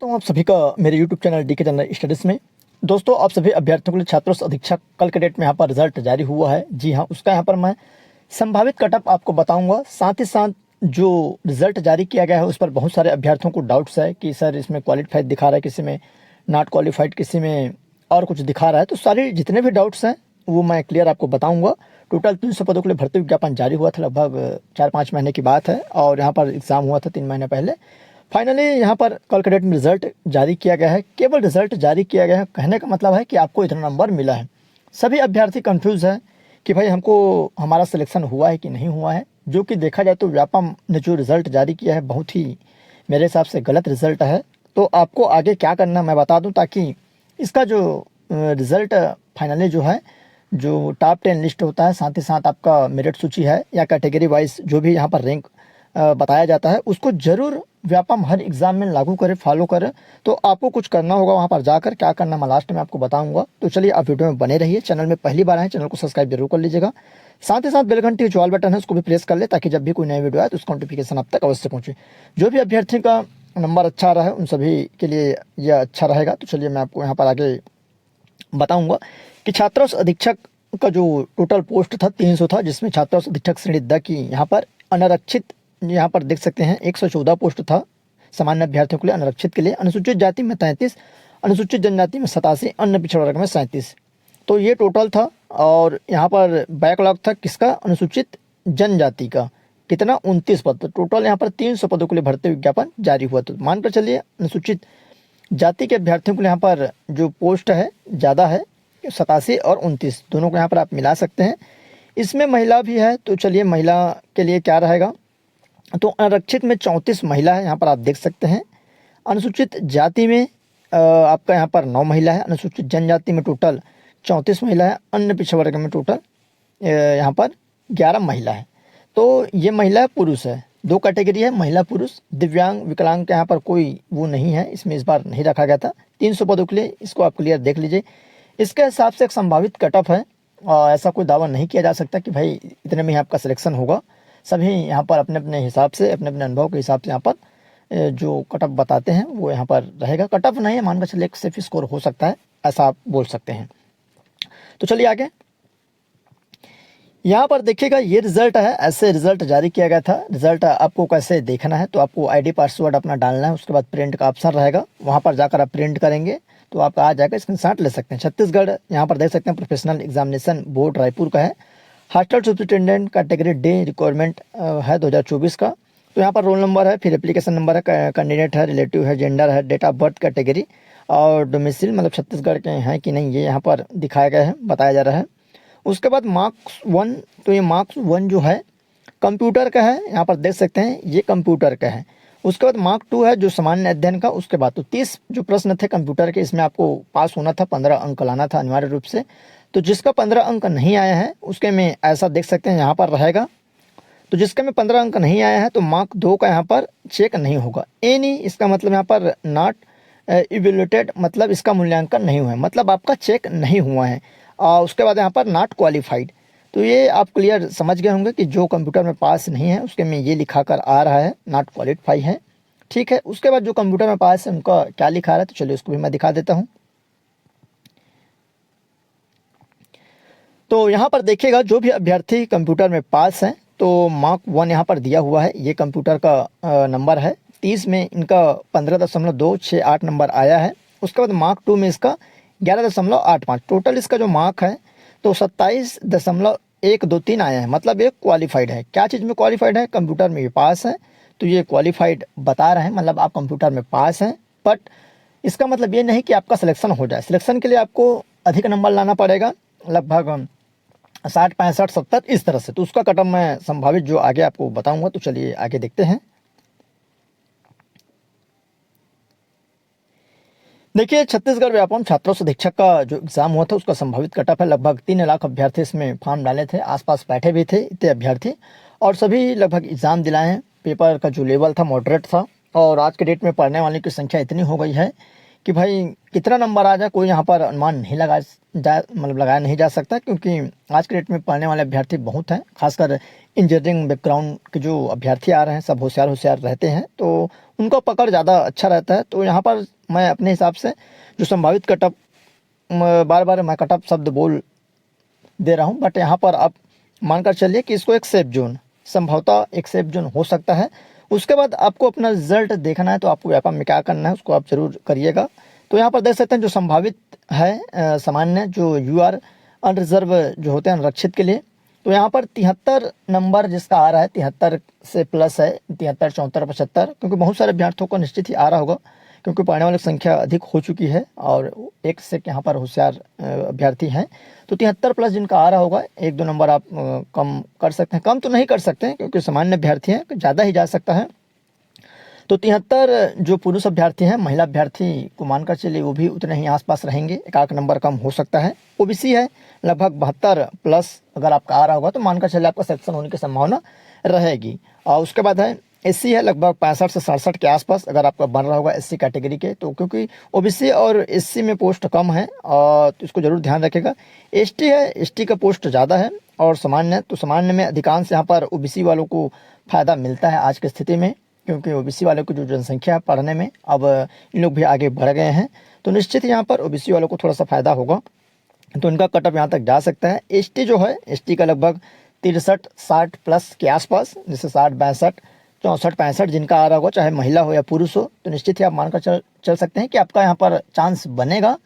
तो आप सभी का मेरे YouTube channel DK general studies में दोस्तों, आप सभी अभ्यर्थियों के लिए छात्रों से अधीक्षक कल के डेट में यहाँ पर रिजल्ट जारी हुआ है। जी हाँ, उसका यहाँ पर मैं संभावित कटअप आपको बताऊंगा। साथ ही साथ जो रिजल्ट जारी किया गया है उस पर बहुत सारे अभ्यर्थियों को डाउट्स है कि सर इसमें क्वालिफाइड दिखा रहा है, किसी में नॉट क्वालिफाइड, किसी में और कुछ दिखा रहा है। तो सारे जितने भी डाउट्स हैं वो मैं क्लियर आपको बताऊंगा। टोटल 300 पदों के लिए भर्ती विज्ञापन जारी हुआ था, लगभग 4-5 महीने की बात है, और यहाँ पर एग्ज़ाम हुआ था 3 महीने पहले। फाइनली यहाँ पर कल के डेट में रिजल्ट जारी किया गया है। केवल रिजल्ट जारी किया गया है, कहने का मतलब है कि आपको इतना नंबर मिला है। सभी अभ्यर्थी कंफ्यूज है कि भाई हमको हमारा सिलेक्शन हुआ है कि नहीं हुआ है। जो कि देखा जाए तो व्यापम ने जो रिज़ल्ट जारी किया है बहुत ही मेरे हिसाब से गलत रिज़ल्ट है। तो आपको आगे क्या करना मैं बता दूं, ताकि इसका जो रिज़ल्ट फाइनली जो है, जो टॉप 10 लिस्ट होता है, साथ ही साथ आपका मेरिट सूची है या कैटेगरी वाइज जो भी यहाँ पर रैंक बताया जाता है, उसको जरूर व्यापम हर एग्जाम में लागू करें, फॉलो करें। तो आपको कुछ करना होगा वहाँ पर जाकर, क्या करना मैं लास्ट में आपको बताऊंगा। तो चलिए आप वीडियो में बने रहिए। चैनल में पहली बार आए, चैनल को सब्सक्राइब जरूर कर लीजिएगा। साथ ही साथ बेल घंटी जो ऑल बटन है उसको भी प्रेस कर ले, ताकि जब भी कोई नई वीडियो आए तो उसका नोटिफिकेशन आप तक अवश्य पहुंचे। जो भी अभ्यर्थी का नंबर अच्छा रहा है उन सभी के लिए यह अच्छा रहेगा। तो चलिए मैं आपको यहाँ पर आगे बताऊंगा कि छात्रावास अधीक्षक का जो टोटल पोस्ट था 300 था, जिसमें छात्रावास अधीक्षक श्रेणी द की यहाँ पर अनारक्षित, यहाँ पर देख सकते हैं 114 पोस्ट था सामान्य अभ्यर्थियों के लिए। अनारक्षित के लिए अनुसूचित जाति में 33, अनुसूचित जनजाति में 87, अन्य पिछड़ा वर्ग में 37। तो ये टोटल था। और यहाँ पर बैकलॉग था किसका, अनुसूचित जनजाति का, कितना 29 पद। तो टोटल यहाँ पर 300 पदों के लिए भर्ती विज्ञापन जारी हुआ। तो मानकर चलिए अनुसूचित जाति के अभ्यर्थियों के लिए यहाँ पर जो पोस्ट है ज़्यादा है, 87 और 29 दोनों को यहाँ पर आप मिला सकते हैं। इसमें महिला भी है, तो चलिए महिला के लिए क्या रहेगा, तो आरक्षित में 34 महिला है, यहाँ पर आप देख सकते हैं। अनुसूचित जाति में आपका यहाँ पर 9 महिला है। अनुसूचित जनजाति में टोटल 34 महिला है। अन्य पिछड़ा वर्ग में टोटल यहाँ पर 11 महिला है। तो ये महिला पुरुष है, 2 कैटेगरी है, महिला पुरुष। दिव्यांग विकलांग के यहाँ पर कोई वो नहीं है, इसमें इस बार नहीं रखा गया था। 300 पदों के लिए इसको आप क्लियर देख लीजिए। इसके हिसाब से एक संभावित कटअप है, ऐसा कोई दावा नहीं किया जा सकता कि भाई इतने में ही आपका सिलेक्शन होगा। सभी यहाँ पर अपने अपने हिसाब से, अपने अपने अनुभव के हिसाब से यहाँ पर जो कटअप बताते हैं वो यहाँ पर रहेगा। कटअप नहीं है, मानकर चलिए एक सेफ स्कोर हो सकता है, ऐसा आप बोल सकते हैं। तो चलिए आगे यहाँ पर देखिएगा, ये रिजल्ट है, ऐसे रिजल्ट जारी किया गया था। रिजल्ट आपको कैसे देखना है, तो आपको आईडी पासवर्ड अपना डालना है, उसके बाद प्रिंट का ऑप्शन रहेगा, वहाँ पर जाकर आप प्रिंट करेंगे तो आपका आ जाएगा, स्क्रीनशॉट ले सकते हैं। छत्तीसगढ़ यहाँ पर देख सकते हैं प्रोफेशनल एग्जामिनेशन बोर्ड रायपुर का है। Hostel superintendent category day requirement है 2024 का। तो यहाँ पर रोल नंबर है, फिर एप्लीकेशन नंबर है, कैंडिडेट है, रिलेटिव है, जेंडर है, डेट ऑफ बर्थ कैटेगरी और डोमिसाइल मतलब छत्तीसगढ़ के हैं कि नहीं, ये यहाँ पर दिखाया गया है, बताया जा रहा है। उसके बाद मार्क्स 1, तो ये मार्क्स 1 जो है कंप्यूटर का है, यहाँ पर देख सकते हैं ये कंप्यूटर का है। उसके बाद मार्क 2 है जो सामान्य अध्ययन का। उसके बाद तो 30 जो प्रश्न थे कंप्यूटर के, इसमें आपको पास होना था, 15 अंक लाना था अनिवार्य रूप से। तो जिसका 15 अंक नहीं आया है उसके में ऐसा देख सकते हैं यहाँ पर रहेगा। तो जिसके में 15 अंक नहीं आया है तो मार्क 2 का यहाँ पर चेक नहीं होगा। एनी इसका मतलब यहाँ पर नॉट इवेल्युएटेड, मतलब इसका मूल्यांकन नहीं हुआ है, मतलब आपका चेक नहीं हुआ है। उसके बाद यहाँ पर नॉट क्वालिफाइड। तो ये आप क्लियर समझ गए होंगे कि जो कंप्यूटर में पास नहीं है उसके में ये लिखा कर आ रहा है नॉट क्वालिफाई है, ठीक है। उसके बाद जो कंप्यूटर में पास है उनका क्या लिखा रहा है, तो चलिए उसको भी मैं दिखा देता हूँ। तो यहाँ पर देखिएगा जो भी अभ्यर्थी कंप्यूटर में पास हैं तो मार्क 1 यहाँ पर दिया हुआ है, ये कंप्यूटर का नंबर है। 30 में इनका 15.268 नंबर आया है। उसके बाद मार्क 2 में इसका 11.85, टोटल इसका जो मार्क है तो 27.123 आया है, मतलब ये क्वालिफाइड है। क्या चीज़ में क्वालिफाइड है, कंप्यूटर में ये पास है, तो ये क्वालिफाइड बता रहे हैं, मतलब आप कंप्यूटर में पास हैं। बट इसका मतलब ये नहीं कि आपका सिलेक्शन हो जाए। सिलेक्शन के लिए आपको अधिक नंबर लाना पड़ेगा, लगभग 60, 65, 70 इस तरह से। तो उसका कटअप मैं संभावित जो आगे आपको बताऊंगा। तो चलिए आगे देखते हैं। देखिए छत्तीसगढ़ व्यापम छात्रों अधीक्षक का जो एग्जाम हुआ था उसका संभावित कटअप है। लगभग 3 लाख अभ्यर्थी इसमें फॉर्म डाले थे, आसपास बैठे भी थे इतने अभ्यर्थी, और सभी लगभग एग्जाम दिलाए हैं। पेपर का जो लेवल था मॉडरेट था, और आज के डेट में पढ़ने वालों की संख्या इतनी हो गई है कि भाई कितना नंबर आ जाए कोई यहाँ पर अनुमान नहीं लगाया नहीं जा सकता, क्योंकि आज के डेट में पढ़ने वाले अभ्यर्थी बहुत हैं। खासकर इंजीनियरिंग बैकग्राउंड के जो अभ्यर्थी आ रहे हैं सब होशियार होशियार रहते हैं, तो उनका पकड़ ज़्यादा अच्छा रहता है। तो यहाँ पर मैं अपने हिसाब से जो संभावित कटअप, बार बार मैं कटअप शब्द बोल दे रहा हूँ, बट यहाँ पर आप मानकर चलिए कि इसको एक सेफ जोन, संभवतः एक सेफ जोन हो सकता है। उसके बाद आपको अपना रिजल्ट देखना है, तो आपको व्यापम में क्या करना है उसको आप जरूर करिएगा। तो यहाँ पर देख सकते हैं जो संभावित है सामान्य जो यूआर अनरिजर्व जो होते हैं अनरक्षित के लिए, तो यहाँ पर 73 नंबर जिसका आ रहा है, 73 से प्लस है, 73, 74, 75, क्योंकि बहुत सारे अभ्यर्थियों को निश्चित ही आ रहा होगा क्योंकि पढ़ने वालों की संख्या अधिक हो चुकी है और एक से यहाँ पर होशियार अभ्यर्थी हैं। तो 73 प्लस जिनका आ रहा होगा, 1-2 नंबर आप कम कर सकते हैं, कम तो नहीं कर सकते हैं क्योंकि सामान्य अभ्यर्थी हैं, ज़्यादा ही जा सकता है। तो 73 जो पुरुष अभ्यर्थी हैं, महिला अभ्यर्थी को मानकर चलिए वो भी उतने ही आसपास रहेंगे, एक आध नंबर कम हो सकता है। ओबीसी है लगभग 72 प्लस अगर आपका आ रहा होगा तो मानकर चलिए आपका सिलेक्शन होने की संभावना रहेगी। और उसके बाद है एससी है लगभग 65 से 67 के आसपास अगर आपका बन रहा होगा एससी कैटेगरी के, तो क्योंकि ओबीसी और एससी में पोस्ट कम है और तो इसको जरूर ध्यान रखेगा। एसटी है, एसटी का पोस्ट ज़्यादा है और सामान्य, तो सामान्य में अधिकांश यहाँ पर ओबीसी वालों को फ़ायदा मिलता है आज की स्थिति में, क्योंकि ओबीसी वालों की जो जनसंख्या है पढ़ने में, अब इन लोग भी आगे बढ़ गए हैं, तो निश्चित यहाँ पर ओबीसी वालों को थोड़ा सा फ़ायदा होगा, तो इनका कटअप यहाँ तक जा सकता है। एसटी जो है, एसटी का लगभग 63-60 प्लस के आसपास, जैसे 60, 62, 64, 65 जिनका आ रहा होगा, चाहे महिला हो या पुरुष हो, तो निश्चित ही आप मानकर चल सकते हैं कि आपका यहाँ पर चांस बनेगा।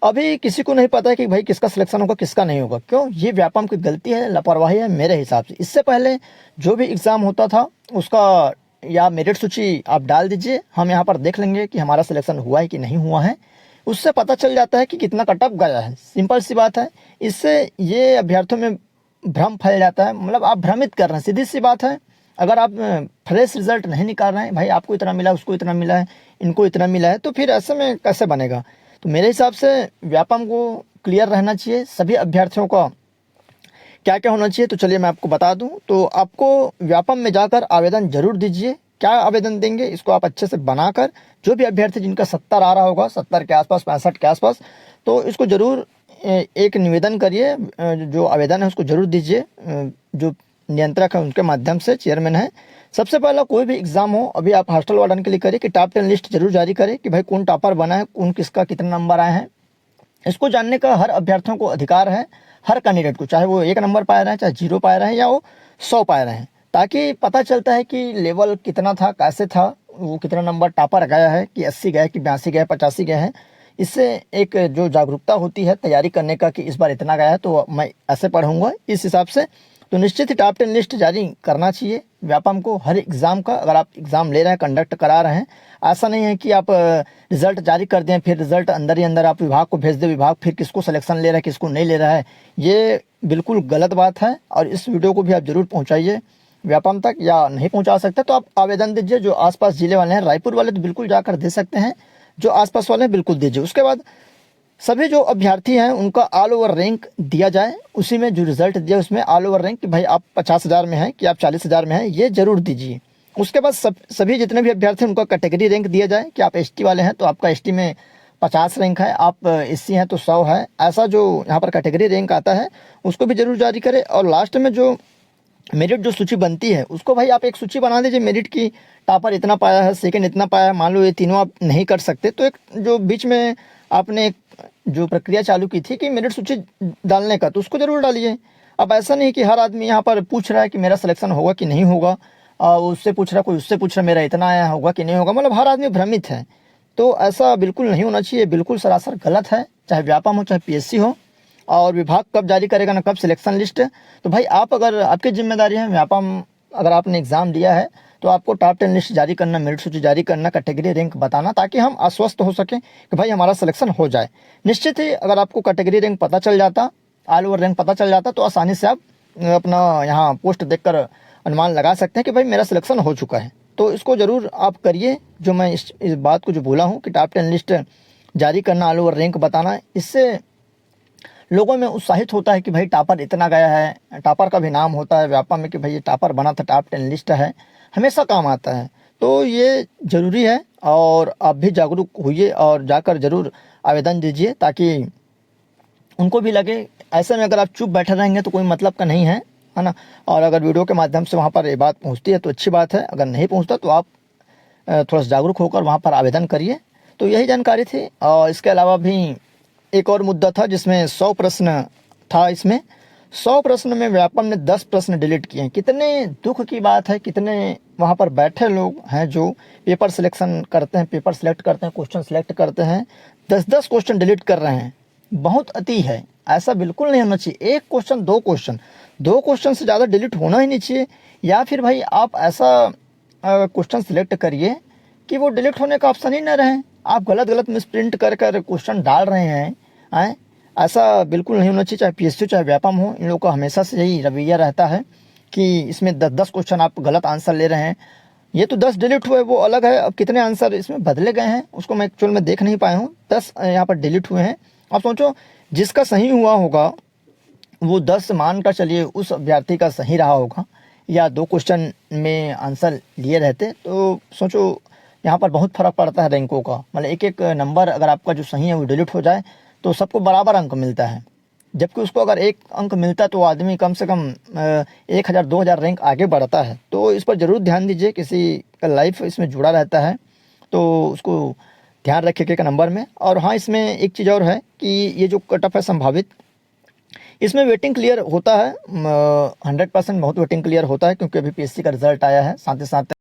अभी किसी को नहीं पता है कि भाई किसका सिलेक्शन होगा किसका नहीं होगा, क्यों? ये व्यापम की गलती है, लापरवाही है मेरे हिसाब से। इससे पहले जो भी एग्ज़ाम होता था उसका या मेरिट सूची आप डाल दीजिए, हम यहाँ पर देख लेंगे कि हमारा सिलेक्शन हुआ है कि नहीं हुआ है, उससे पता चल जाता है कि कितना कटअप गया है, सिंपल सी बात है। इससे ये अभ्यर्थियों में भ्रम फैल जाता है, मतलब आप भ्रमित कर रहे हैं, सीधी सी बात है। अगर आप फ्रेश रिजल्ट नहीं निकाल रहे हैं, भाई आपको इतना मिला, उसको इतना मिला है, इनको इतना मिला है, तो फिर ऐसे में कैसे बनेगा? तो मेरे हिसाब से व्यापम को क्लियर रहना चाहिए सभी अभ्यर्थियों का, क्या क्या होना चाहिए। तो चलिए मैं आपको बता दूं, तो आपको व्यापम में जाकर आवेदन जरूर दीजिए। क्या आवेदन देंगे, इसको आप अच्छे से बनाकर, जो भी अभ्यर्थी जिनका 70 आ रहा होगा, 70 के आसपास, 65 के आसपास, तो इसको जरूर एक निवेदन करिए, जो आवेदन है उसको जरूर दीजिए, जो नियंत्रक है उनके माध्यम से, चेयरमैन है। सबसे पहला कोई भी एग्जाम हो, अभी आप हॉस्टल वार्डन के लिए करिए कि टॉप 10 लिस्ट जरूर जारी करें कि भाई कौन टॉपर बना है, कौन किसका कितने नंबर आए हैं। इसको जानने का हर अभ्यर्थियों को अधिकार है, हर कैंडिडेट को, चाहे वो 1 नंबर पाए रहे हैं, चाहे 0 पाए रहे हैं या वो 100 पाए रहे हैं, ताकि पता चलता है कि लेवल कितना था, कैसे था, वो कितना नंबर टॉपर गया है, कि 80 गए, कि 82 गए, 85 गए हैं। इससे एक जो जागरूकता होती है तैयारी करने का कि इस बार इतना गया है तो मैं ऐसे पढ़ूंगा इस हिसाब से, तो निश्चित ही टॉप 10 लिस्ट जारी करना चाहिए व्यापम को हर एग्ज़ाम का। अगर आप एग्ज़ाम ले रहे हैं, कंडक्ट करा रहे हैं, ऐसा नहीं है कि आप रिजल्ट जारी कर दें, फिर रिजल्ट अंदर ही अंदर आप विभाग को भेज दें, विभाग फिर किसको सिलेक्शन ले रहा है किसको नहीं ले रहा है, ये बिल्कुल गलत बात है। और इस वीडियो को भी आप जरूर पहुँचाइए व्यापम तक, या नहीं पहुँचा सकते तो आप आवेदन दीजिए। जो आसपास जिले वाले हैं, रायपुर वाले तो बिल्कुल जाकर दे सकते हैं, जो आसपास वाले हैं बिल्कुल दीजिए। उसके बाद सभी जो अभ्यर्थी हैं उनका ऑल ओवर रैंक दिया जाए, उसी में जो रिजल्ट दिया उसमें ऑल ओवर रैंक कि भाई आप 50,000 में हैं कि आप 40,000 में हैं, ये जरूर दीजिए। उसके बाद सभी जितने भी अभ्यर्थी हैं उनका कैटेगरी रैंक दिया जाए कि आप एसटी वाले हैं तो आपका एसटी में 50 रैंक है, आप एससी हैं तो 100 है, ऐसा जो यहाँ पर कैटेगरी रैंक आता है उसको भी जरूर जारी करें। और लास्ट में जो मेरिट जो सूची बनती है उसको भाई आप एक सूची बना दीजिए मेरिट की, टॉपर इतना पाया है, सेकंड इतना पाया है, मान लो ये तीनों आप नहीं कर सकते तो एक जो बीच में आपने एक जो प्रक्रिया चालू की थी कि मेरिट सूची डालने का, तो उसको जरूर डालिए। अब ऐसा नहीं कि हर आदमी यहाँ पर पूछ रहा है कि मेरा सिलेक्शन होगा कि नहीं होगा, उससे पूछ रहा, कोई उससे पूछ रहा मेरा इतना आया होगा कि नहीं होगा, मतलब हर आदमी भ्रमित है। तो ऐसा बिल्कुल नहीं होना चाहिए, बिल्कुल सरासर गलत है, चाहे व्यापम हो चाहे पीएससी हो। और विभाग कब जारी करेगा ना कब सिलेक्शन लिस्ट, तो भाई आप अगर आपकी जिम्मेदारी है व्यापम, अगर आपने एग्ज़ाम दिया है तो आपको टॉप 10 लिस्ट जारी करना, मेरिट सूची जारी करना, कैटेगरी रैंक बताना, ताकि हम आश्वस्त हो सकें कि भाई हमारा सिलेक्शन हो जाए। निश्चित ही अगर आपको कैटेगरी रैंक पता चल जाता, ऑल ओवर रैंक पता चल जाता, तो आसानी से आप अपना यहाँ पोस्ट देखकर अनुमान लगा सकते हैं कि भाई मेरा सिलेक्शन हो चुका है। तो इसको ज़रूर आप करिए, जो मैं इस बात को जो बोला हूँ कि टॉप 10 लिस्ट जारी करना, ऑल ओवर रैंक बताना, इससे लोगों में उत्साहित होता है कि भाई टॉपर इतना गया है, टॉपर का भी नाम होता है व्यापम में कि भाई ये टॉपर बना था, टॉप 10 लिस्ट है, हमेशा काम आता है। तो ये ज़रूरी है और आप भी जागरूक होइए और जाकर ज़रूर आवेदन दीजिए, ताकि उनको भी लगे। ऐसे में अगर आप चुप बैठे रहेंगे तो कोई मतलब का नहीं है, है ना। और अगर वीडियो के माध्यम से वहाँ पर ये बात पहुँचती है तो अच्छी बात है, अगर नहीं पहुँचता तो आप थोड़ा सा जागरूक होकर वहाँ पर आवेदन करिए। तो यही जानकारी थी। और इसके अलावा भी एक और मुद्दा था जिसमें 100 प्रश्न था। इसमें 100 प्रश्न में व्यापम ने 10 प्रश्न डिलीट किए हैं। कितने दुख की बात है, कितने वहाँ पर बैठे लोग हैं जो पेपर सिलेक्शन करते हैं, पेपर सिलेक्ट करते हैं, क्वेश्चन सिलेक्ट करते हैं, 10-10 क्वेश्चन डिलीट कर रहे हैं। बहुत अति है, ऐसा बिल्कुल नहीं होना चाहिए। एक क्वेश्चन, दो क्वेश्चन से ज़्यादा डिलीट होना ही नहीं चाहिए। या फिर भाई आप ऐसा क्वेश्चन सिलेक्ट करिए कि वो डिलीट होने का ऑप्शन ही ना रहे। आप गलत गलत मिसप्रिंट कर कर क्वेश्चन डाल रहे हैं, ऐसा बिल्कुल नहीं होना चाहिए। चाहे पीएसयू चाहे व्यापम हो, इन लोगों का हमेशा से यही रवैया रहता है कि इसमें 10-10 क्वेश्चन आप गलत आंसर ले रहे हैं। ये तो 10 डिलीट हुए वो अलग है, अब कितने आंसर इसमें बदले गए हैं उसको मैं एक्चुअल में देख नहीं पाया हूँ। 10 यहाँ पर डिलीट हुए हैं। आप सोचो जिसका सही हुआ होगा वो 10 मान कर चलिए उस अभ्यर्थी का सही रहा होगा, या 2 क्वेश्चन में आंसर लिए रहते, तो सोचो यहाँ पर बहुत फ़र्क पड़ता है रैंकों का। मतलब एक एक नंबर अगर आपका जो सही है वो डिलीट हो जाए तो सबको बराबर अंक मिलता है, जबकि उसको अगर 1 अंक मिलता है तो आदमी कम से कम 1000-2000 रैंक आगे बढ़ता है। तो इस पर ज़रूर ध्यान दीजिए। किसी का लाइफ इसमें जुड़ा रहता है तो उसको ध्यान रखिए एक नंबर में। और हाँ, इसमें एक चीज़ और है कि ये जो कट ऑफ है संभावित, इसमें वेटिंग क्लियर होता है 100%, बहुत वेटिंग क्लियर होता है, क्योंकि अभी पीएससी का रिजल्ट आया है। साथ ही साथ